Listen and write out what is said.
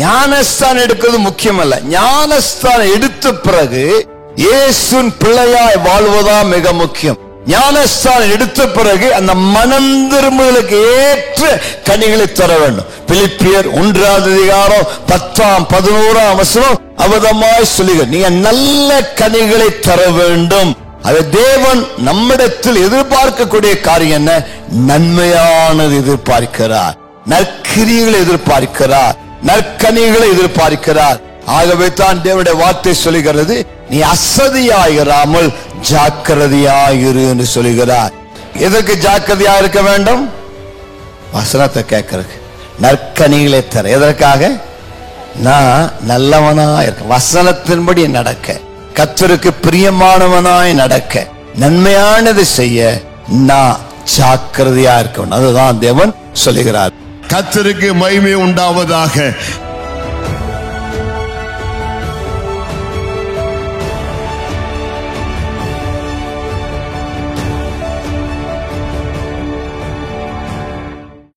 ஞானஸ்தானம் எடுக்கிறது முக்கியம் அல்ல. ஞானஸ்தானம் எடுத்த பிறகு இயேசுவின் பிள்ளையாய் வாழ்வதா மிக முக்கியம். ஞானஸ்தானம் எடுத்த பிறகு அந்த மனம் திரும்புதலுக்கு ஏற்ற கனிகளை தர வேண்டும். பிலிப்பியர் 1:10-11 அவதமாய் சொல்லுகிறார், நீங்க நல்ல கனிகளை தர வேண்டும். அது தேவன் நம்மிடத்தில் எதிர்பார்க்கக்கூடிய காரியம் என்ன? நன்மையானது எதிர்பார்க்கிறார், நற்கிரியைகளை எதிர்பார்க்கிறார், நற்கனிகளை எதிர்பார்க்கிறார். ஆகவே தான் தேவனுடைய வார்த்தை சொல்லுகிறது, நீ அசதியாயிராமல் ஜாக்கிரதையாயிரு என்று சொல்லுகிறார். எதற்கு ஜாக்கிரதையா இருக்க வேண்டும்? வசனத்தை கேட்கறதுக்கு, நற்கனிகளை தர. எதற்காக? நான் நல்லவனா இருக்க, வசனத்தின்படி நடக்க, கர்த்தருக்கு பிரியமானவனாய் நடக்க, நன்மையானது செய்ய நான் ஜாக்கிரதையா இருக்கணும். அதுதான் தேவன் சொல்லுகிறார். கர்த்தருக்கு மகிமை உண்டாவதாக.